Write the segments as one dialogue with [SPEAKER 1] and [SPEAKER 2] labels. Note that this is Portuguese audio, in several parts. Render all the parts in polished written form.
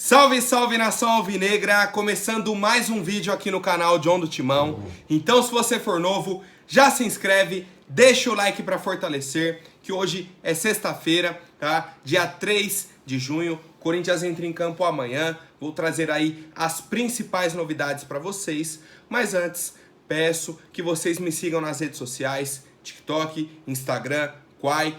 [SPEAKER 1] Salve, salve nação alvinegra, começando mais um vídeo aqui no canal John do Timão. Então se você for novo, já se inscreve, deixa o like para fortalecer, que hoje é sexta-feira, tá? Dia 3 de junho, Corinthians entra em campo amanhã. Vou trazer aí as principais novidades para vocês, mas antes peço que vocês me sigam nas redes sociais, TikTok, Instagram, Quai,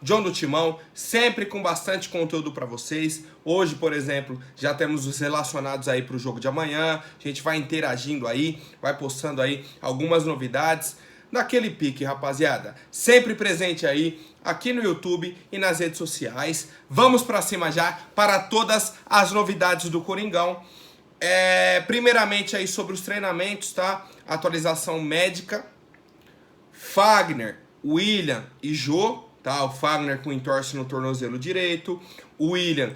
[SPEAKER 1] @John do Timão, sempre com bastante conteúdo para vocês. Hoje, por exemplo, já temos os relacionados aí para o jogo de amanhã. A gente vai interagindo aí, vai postando aí algumas novidades. Naquele pique, rapaziada. Sempre presente aí, aqui no YouTube e nas redes sociais. Vamos para cima já para todas as novidades do Coringão. Primeiramente aí sobre os treinamentos, tá? Atualização médica. Fagner, William e Jô, tá? O Fagner com entorse no tornozelo direito, o William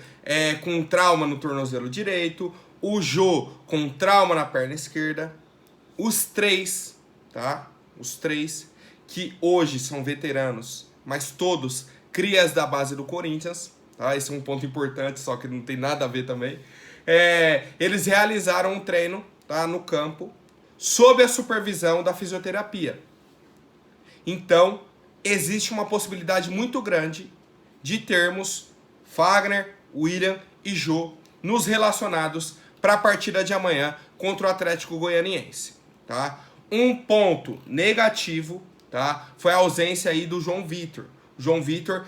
[SPEAKER 1] com trauma no tornozelo direito, o Jô com trauma na perna esquerda. Os três, tá? Os três que hoje são veteranos, mas todos crias da base do Corinthians, tá? Esse é um ponto importante, só que não tem nada a ver também. Eles realizaram um treino, tá? No campo, sob a supervisão da fisioterapia. Então, existe uma possibilidade muito grande de termos Fagner, William e Jô nos relacionados para a partida de amanhã contra o Atlético Goianiense, tá? Um ponto negativo, tá? Foi a ausência aí do João Vitor. João Vitor,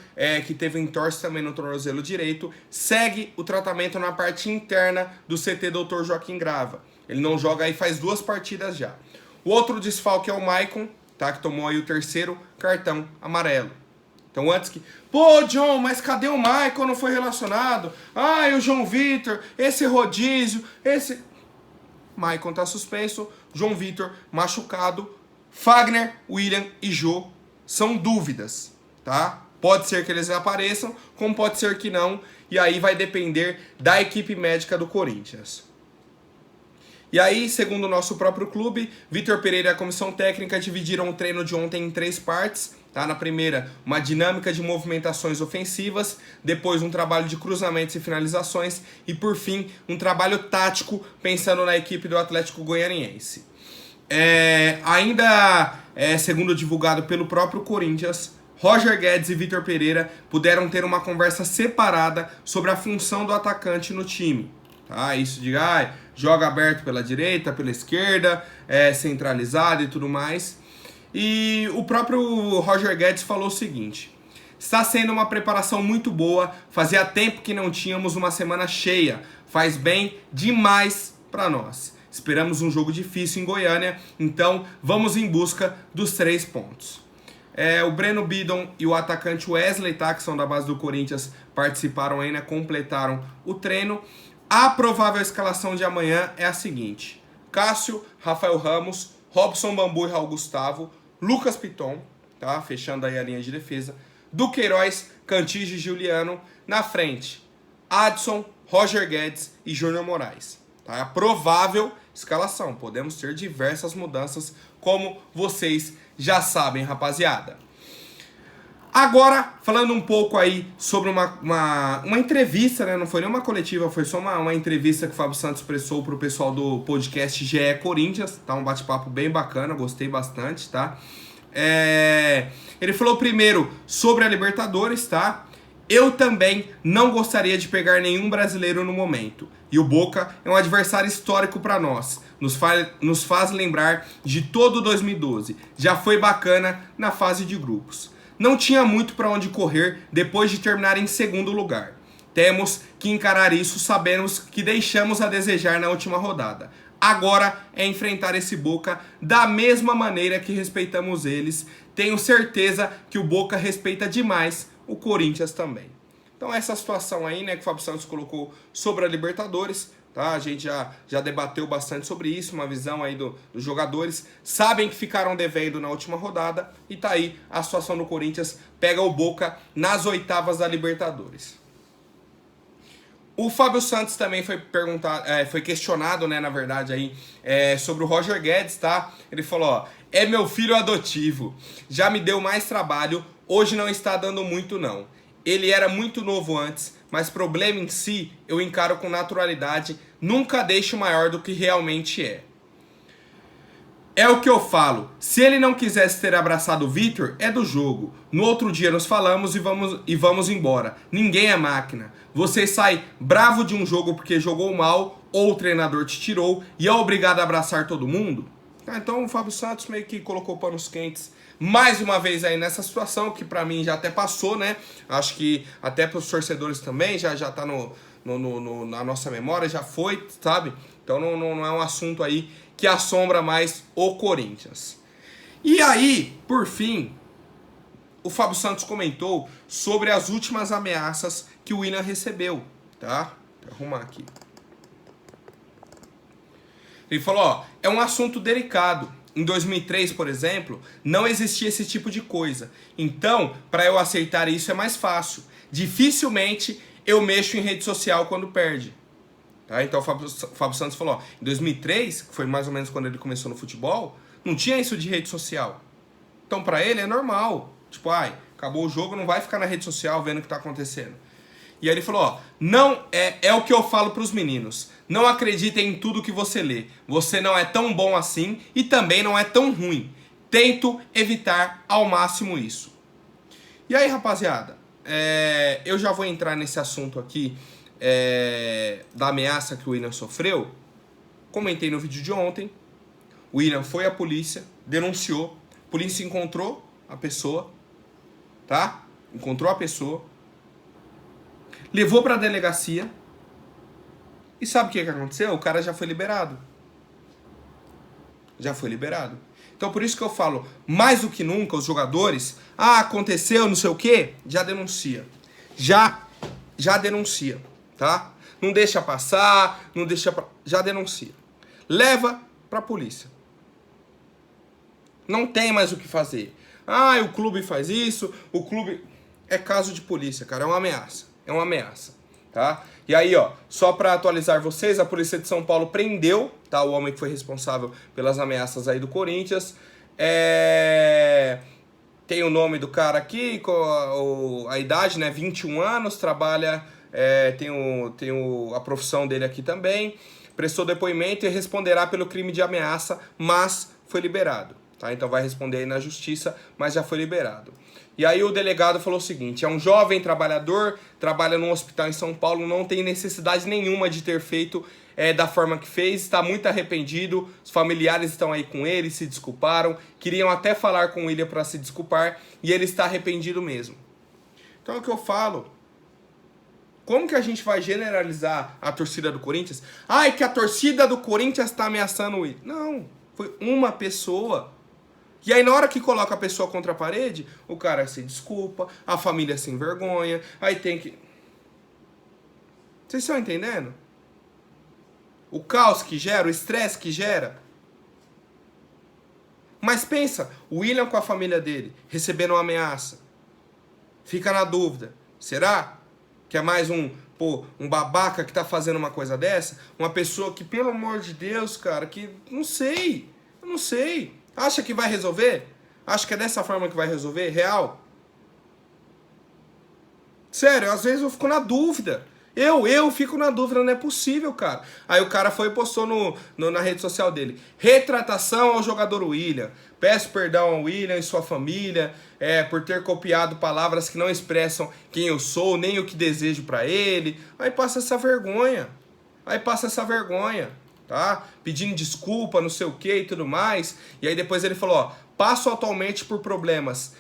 [SPEAKER 1] que teve entorse também no tornozelo direito, segue o tratamento na parte interna do CT Dr. Joaquim Grava. Ele não joga aí faz 2 partidas já. O outro desfalque é o Maicon, tá? Que tomou aí o 3º cartão amarelo. Então antes que... Pô, John, mas cadê o Maicon? Não foi relacionado? Ah, e o João Vitor, esse rodízio, esse... Maicon tá suspenso, João Vitor machucado, Fagner, William e Jô são dúvidas, tá? Pode ser que eles apareçam, como pode ser que não, e aí vai depender da equipe médica do Corinthians. E aí, segundo o nosso próprio clube, Vitor Pereira e a comissão técnica dividiram o treino de ontem em 3 partes. Tá? Na primeira, uma dinâmica de movimentações ofensivas, depois um trabalho de cruzamentos e finalizações e, por fim, um trabalho tático pensando na equipe do Atlético Goianiense. Segundo divulgado pelo próprio Corinthians, Roger Guedes e Vitor Pereira puderam ter uma conversa separada sobre a função do atacante no time. Tá? Isso de joga aberto pela direita, pela esquerda, centralizado e tudo mais. E o próprio Roger Guedes falou o seguinte: está sendo uma preparação muito boa, fazia tempo que não tínhamos uma semana cheia, faz bem demais para nós. Esperamos um jogo difícil em Goiânia, então vamos em busca dos 3 pontos. O Breno Bidon e o atacante Wesley, tá, que são da base do Corinthians, participaram aí, né, completaram o treino. A provável escalação de amanhã é a seguinte: Cássio, Rafael Ramos, Robson Bambu e Raul Gustavo, Lucas Piton, tá? Fechando aí a linha de defesa, Duqueiroz, Cantígio e Juliano. Na frente, Adson, Roger Guedes e Júnior Moraes. Tá? A provável escalação. Podemos ter diversas mudanças, como vocês já sabem, rapaziada. Agora, falando um pouco aí sobre uma entrevista, né? Não foi nem uma coletiva, foi só uma entrevista que o Fábio Santos prestou pro pessoal do podcast GE Corinthians, tá? Um bate-papo bem bacana, gostei bastante, tá? Ele falou primeiro sobre a Libertadores, tá? Eu também não gostaria de pegar nenhum brasileiro no momento. E o Boca é um adversário histórico para nós. Nos faz lembrar de todo 2012. Já foi bacana na fase de grupos. Não tinha muito para onde correr depois de terminar em 2º lugar. Temos que encarar isso, sabemos que deixamos a desejar na última rodada. Agora é enfrentar esse Boca da mesma maneira que respeitamos eles. Tenho certeza que o Boca respeita demais o Corinthians também. Então essa situação aí, né, que o Fábio Santos colocou sobre a Libertadores, tá? A gente já debateu bastante sobre isso, uma visão aí dos jogadores. Sabem que ficaram devendo na última rodada e tá aí a situação do Corinthians, pega o Boca nas 8º da Libertadores. O Fábio Santos também foi questionado, né, na verdade, aí, sobre o Roger Guedes, tá? Ele falou, é meu filho adotivo, já me deu mais trabalho, hoje não está dando muito não. Ele era muito novo antes, mas problema em si eu encaro com naturalidade, nunca deixo maior do que realmente é. É o que eu falo, se ele não quisesse ter abraçado o Vitor, é do jogo. No outro dia nos falamos e vamos embora. Ninguém é máquina. Você sai bravo de um jogo porque jogou mal, ou o treinador te tirou, e é obrigado a abraçar todo mundo? Então o Fábio Santos meio que colocou panos quentes mais uma vez aí nessa situação, que pra mim já até passou, né? Acho que até pros torcedores também, já tá na nossa memória, já foi, sabe? Então não é um assunto aí que assombra mais o Corinthians. E aí, por fim, o Fábio Santos comentou sobre as últimas ameaças que o Willian recebeu, tá? Vou arrumar aqui. Ele falou, ó, é um assunto delicado. Em 2003, por exemplo, não existia esse tipo de coisa. Então, para eu aceitar isso é mais fácil. Dificilmente eu mexo em rede social quando perde. Tá? Então o Fábio Santos falou, ó, em 2003, que foi mais ou menos quando ele começou no futebol, não tinha isso de rede social. Então para ele é normal. Tipo, acabou o jogo, não vai ficar na rede social vendo o que tá acontecendo. E aí ele falou, ó, não é o que eu falo pros meninos. Não acreditem em tudo que você lê. Você não é tão bom assim e também não é tão ruim. Tento evitar ao máximo isso. E aí, rapaziada, eu já vou entrar nesse assunto aqui da ameaça que o Willian sofreu. Comentei no vídeo de ontem. O Willian foi à polícia, denunciou. A polícia encontrou a pessoa, tá? Encontrou a pessoa. Levou pra delegacia. E sabe o que aconteceu? O cara já foi liberado. Já foi liberado. Então por isso que eu falo, mais do que nunca, os jogadores, aconteceu, não sei o quê, já denuncia. Já denuncia, tá? Não deixa passar, já denuncia. Leva pra polícia. Não tem mais o que fazer. O clube faz isso, o clube... É caso de polícia, cara, é uma ameaça. É uma ameaça, tá? E aí, ó, só pra atualizar vocês, a Polícia de São Paulo prendeu, tá? O homem que foi responsável pelas ameaças aí do Corinthians. Tem o nome do cara aqui, com a idade, né? 21 anos, trabalha, tem a profissão dele aqui também. Prestou depoimento e responderá pelo crime de ameaça, mas foi liberado, tá? Então vai responder aí na justiça, mas já foi liberado. E aí o delegado falou o seguinte, é um jovem trabalhador, trabalha num hospital em São Paulo, não tem necessidade nenhuma de ter feito da forma que fez, está muito arrependido, os familiares estão aí com ele, se desculparam, queriam até falar com o Willian para se desculpar, e ele está arrependido mesmo. Então é o que eu falo. Como que a gente vai generalizar a torcida do Corinthians? Que a torcida do Corinthians está ameaçando o Willian. Não, foi uma pessoa. E aí na hora que coloca a pessoa contra a parede, o cara se desculpa, a família se envergonha, aí tem que... Vocês estão entendendo? O caos que gera, o estresse que gera. Mas pensa, o Willian com a família dele, recebendo uma ameaça. Fica na dúvida, será que é mais um babaca que tá fazendo uma coisa dessa? Uma pessoa que, pelo amor de Deus, cara, que não sei. Acha que vai resolver? Acha que é dessa forma que vai resolver? Real? Sério, às vezes eu fico na dúvida. Eu fico na dúvida, não é possível, cara. Aí o cara foi e postou na rede social dele. Retratação ao jogador Willian. Peço perdão ao Willian e sua família por ter copiado palavras que não expressam quem eu sou, nem o que desejo pra ele. Aí passa essa vergonha. Tá? Pedindo desculpa, não sei o que e tudo mais. E aí depois ele falou, ó, passo atualmente por problemas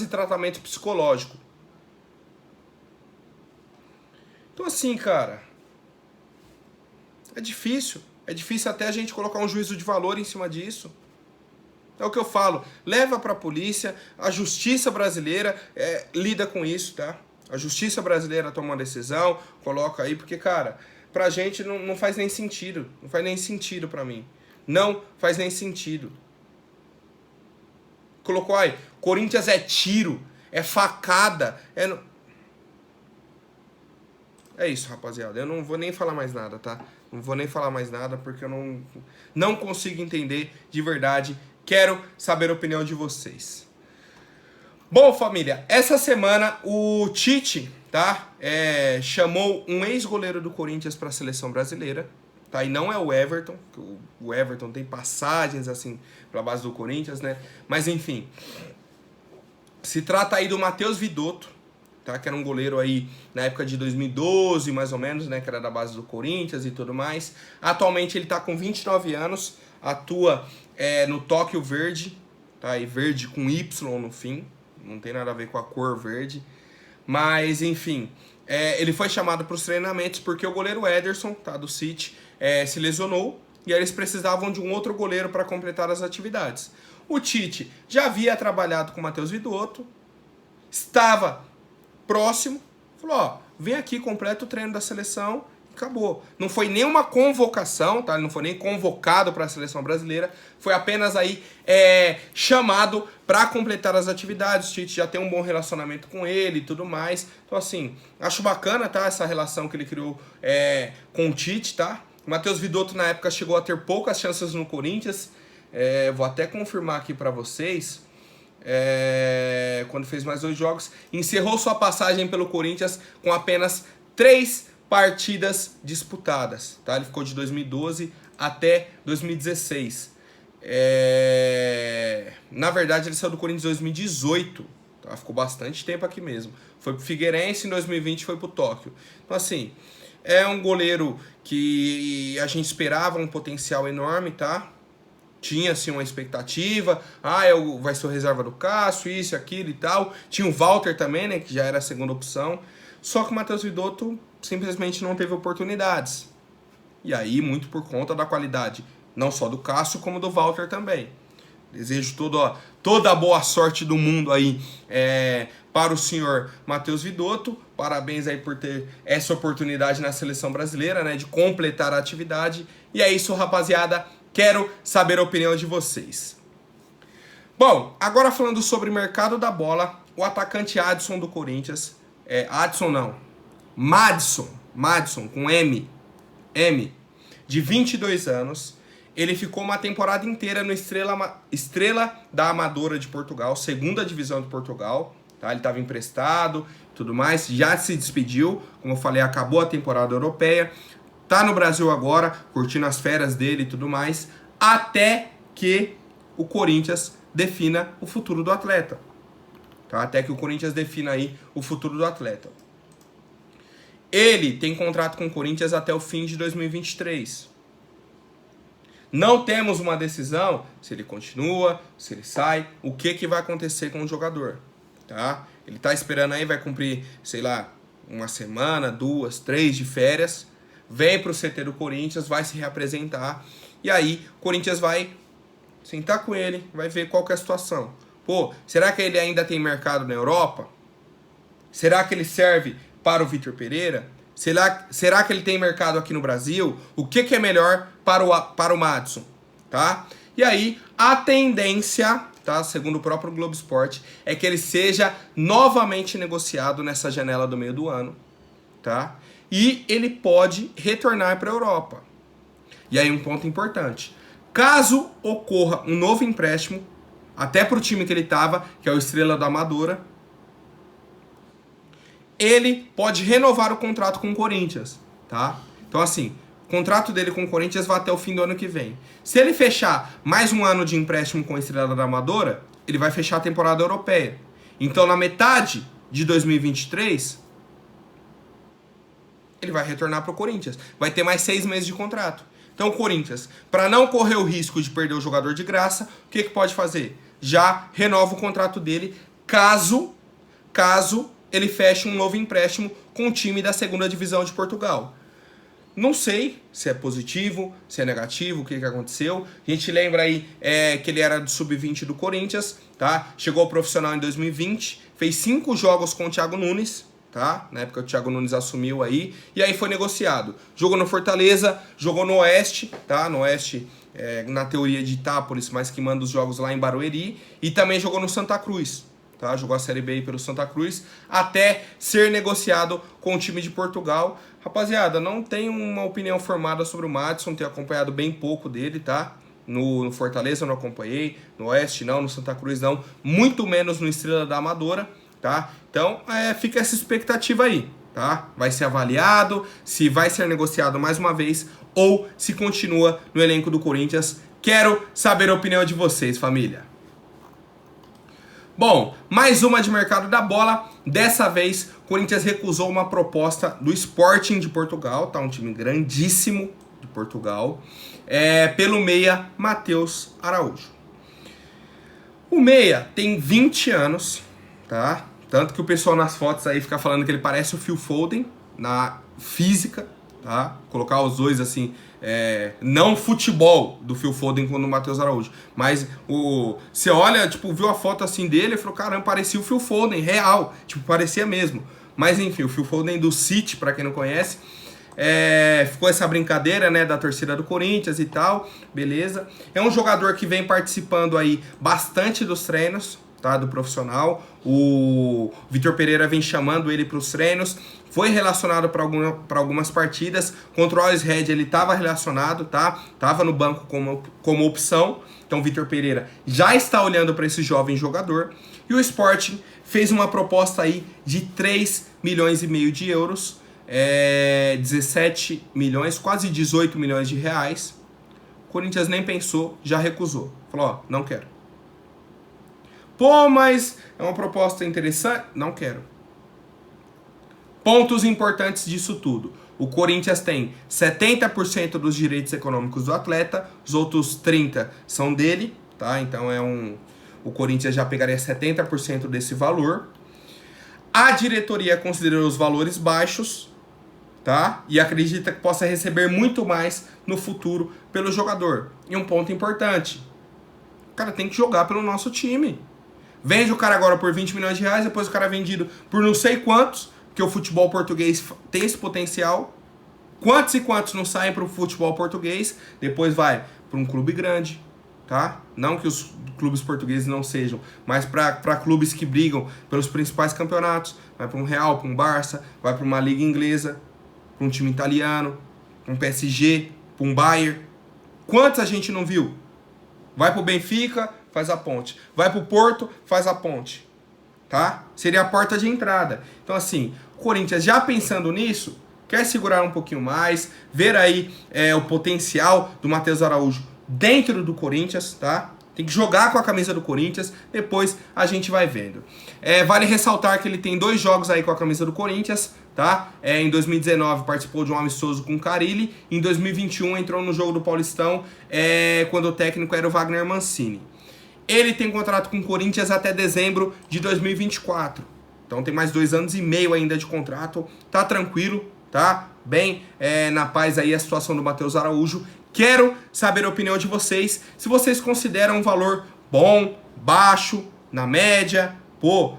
[SPEAKER 1] e tratamento psicológico. Então assim, cara, é difícil até a gente colocar um juízo de valor em cima disso. É o que eu falo, leva pra polícia, a justiça brasileira lida com isso, tá? A justiça brasileira toma uma decisão, coloca aí, porque, cara, pra gente não faz nem sentido. Não faz nem sentido pra mim. Não faz nem sentido. Colocou aí, Corinthians é tiro, é facada, É isso, rapaziada. Eu não vou nem falar mais nada, tá? Não vou nem falar mais nada porque eu não consigo entender de verdade. Quero saber a opinião de vocês. Bom, família, essa semana o Tite, tá, chamou um ex-goleiro do Corinthians para a seleção brasileira, tá, e não é o Everton, que o Everton tem passagens assim para a base do Corinthians, né, mas enfim, se trata aí do Matheus Vidotto, tá, que era um goleiro aí na época de 2012, mais ou menos, né, que era da base do Corinthians e tudo mais. Atualmente ele tá com 29 anos, atua no Tóquio Verde, tá, e verde com Y no fim, não tem nada a ver com a cor verde, mas enfim, ele foi chamado para os treinamentos porque o goleiro Ederson, tá, do City, se lesionou e aí eles precisavam de um outro goleiro para completar as atividades. O Tite já havia trabalhado com o Matheus Vidotto, estava próximo, falou, ó, vem aqui, completa o treino da seleção e acabou. Não foi nenhuma convocação, tá? Ele não foi nem convocado para a seleção brasileira, foi apenas aí chamado para completar as atividades. O Tite já tem um bom relacionamento com ele e tudo mais. Então, assim, acho bacana, tá? Essa relação que ele criou com o Tite, tá? O Matheus Vidotto, na época, chegou a ter poucas chances no Corinthians. Vou até confirmar aqui para vocês. Quando fez mais 2 jogos, encerrou sua passagem pelo Corinthians com apenas 3 partidas disputadas, tá? Ele ficou de 2012 até 2016. Na verdade, ele saiu do Corinthians em 2018, tá? Ficou bastante tempo aqui mesmo. Foi pro Figueirense, em 2020 foi pro Tóquio. Então, assim, é um goleiro que a gente esperava um potencial enorme, tá? Tinha, assim, uma expectativa, vai ser o reserva do Cássio, isso, aquilo e tal. Tinha o Walter também, né, que já era a segunda opção. Só que o Matheus Vidotto simplesmente não teve oportunidades. E aí, muito por conta da qualidade, não só do Cássio, como do Walter também. Desejo toda a boa sorte do mundo aí para o senhor Matheus Vidotto. Parabéns aí por ter essa oportunidade na seleção brasileira, né, de completar a atividade. E é isso, rapaziada. Quero saber a opinião de vocês. Bom, agora falando sobre o mercado da bola, o atacante Adson do Corinthians, Madison com M, de 22 anos, ele ficou uma temporada inteira no Estrela da Amadora de Portugal, segunda divisão de Portugal, tá? Ele estava emprestado, tudo mais, já se despediu, como eu falei, acabou a temporada europeia. Tá no Brasil agora, curtindo as férias dele e tudo mais, até que o Corinthians defina o futuro do atleta. Tá? Até que o Corinthians defina aí o futuro do atleta. Ele tem contrato com o Corinthians até o fim de 2023. Não temos uma decisão se ele continua, se ele sai, o que vai acontecer com o jogador. Tá? Ele tá esperando aí, vai cumprir, sei lá, 1 semana, 2, 3 de férias. Vem para o CT do Corinthians, vai se reapresentar. E aí, o Corinthians vai sentar com ele, vai ver qual que é a situação. Pô, será que ele ainda tem mercado na Europa? Será que ele serve para o Vitor Pereira? Será que ele tem mercado aqui no Brasil? O que é melhor para o Madison? Tá? E aí, a tendência, tá, segundo o próprio Globo Esporte, é que ele seja novamente negociado nessa janela do meio do ano. Tá? E ele pode retornar para a Europa. E aí um ponto importante. Caso ocorra um novo empréstimo, até para o time que ele estava, que é o Estrela da Amadora, ele pode renovar o contrato com o Corinthians. Tá? Então assim, o contrato dele com o Corinthians vai até o fim do ano que vem. Se ele fechar mais um ano de empréstimo com a Estrela da Amadora, ele vai fechar a temporada europeia. Então na metade de 2023... ele vai retornar para o Corinthians. Vai ter mais 6 meses de contrato. Então o Corinthians, para não correr o risco de perder o jogador de graça, o que pode fazer? Já renova o contrato dele, caso ele feche um novo empréstimo com o time da segunda divisão de Portugal. Não sei se é positivo, se é negativo, o que aconteceu. A gente lembra aí que ele era do Sub-20 do Corinthians, tá? Chegou ao profissional em 2020, fez 5 jogos com o Thiago Nunes, tá? Na época o Thiago Nunes assumiu aí, e aí foi negociado. Jogou no Fortaleza, jogou no Oeste, tá? No Oeste, na teoria de Itápolis, mas que manda os jogos lá em Barueri, e também jogou no Santa Cruz, tá? Jogou a Série B aí pelo Santa Cruz, até ser negociado com o time de Portugal. Rapaziada, não tenho uma opinião formada sobre o Madison, tenho acompanhado bem pouco dele, tá? No Fortaleza eu não acompanhei, no Oeste não, no Santa Cruz não, muito menos no Estrela da Amadora, tá? Então fica essa expectativa aí, tá? Vai ser avaliado, se vai ser negociado mais uma vez ou se continua no elenco do Corinthians. Quero saber a opinião de vocês, família. Bom, mais uma de mercado da bola. Dessa vez, o Corinthians recusou uma proposta do Sporting de Portugal, tá? Um time grandíssimo de Portugal, pelo meia Matheus Araújo. O meia tem 20 anos, tá? Tanto que o pessoal nas fotos aí fica falando que ele parece o Phil Foden na física, tá? Colocar os dois assim, não futebol do Phil Foden com o Matheus Araújo, mas você olha, tipo, viu a foto assim dele e falou, caramba, parecia o Phil Foden, real, tipo, parecia mesmo. Mas enfim, o Phil Foden do City, pra quem não conhece, ficou essa brincadeira, né, da torcida do Corinthians e tal, beleza. É um jogador que vem participando aí bastante dos treinos, tá, do profissional. O Vitor Pereira vem chamando ele para os treinos. Foi relacionado para algumas partidas. Contra o Always Red ele estava relacionado, tá? Tava no banco como opção. Então o Vitor Pereira já está olhando para esse jovem jogador. E o Sporting fez uma proposta aí de 3,5 milhões de euros. 17 milhões, quase 18 milhões de reais. O Corinthians nem pensou, já recusou. Falou, ó, não quero. Pô, mas é uma proposta interessante? Não quero. Pontos importantes disso tudo. O Corinthians tem 70% dos direitos econômicos do atleta, os outros 30% são dele, tá? Então o Corinthians já pegaria 70% desse valor. A diretoria considerou os valores baixos, tá? E acredita que possa receber muito mais no futuro pelo jogador. E um ponto importante, o cara tem que jogar pelo nosso time. Vende o cara agora por 20 milhões de reais, depois o cara é vendido por não sei quantos, porque o futebol português tem esse potencial. Quantos e quantos não saem para o futebol português, depois vai para um clube grande, tá? Não que os clubes portugueses não sejam, mas para clubes que brigam pelos principais campeonatos, vai para um Real, para um Barça, vai para uma liga inglesa, para um time italiano, para um PSG, para um Bayern. Quantos a gente não viu? Vai para o Benfica, faz a ponte. Vai pro Porto, faz a ponte. Tá? Seria a porta de entrada. Então, assim, o Corinthians já pensando nisso, quer segurar um pouquinho mais, ver aí o potencial do Matheus Araújo dentro do Corinthians, tá? Tem que jogar com a camisa do Corinthians, depois a gente vai vendo. Vale ressaltar que ele tem 2 jogos aí com a camisa do Corinthians, tá? Em 2019 participou de um amistoso com o Carille, em 2021 entrou no jogo do Paulistão, quando o técnico era o Wagner Mancini. Ele tem contrato com o Corinthians até dezembro de 2024. Então tem mais 2 anos e meio ainda de contrato. Tá tranquilo, tá? Bem na paz aí a situação do Matheus Araújo. Quero saber a opinião de vocês. Se vocês consideram um valor bom, baixo, na média. Pô,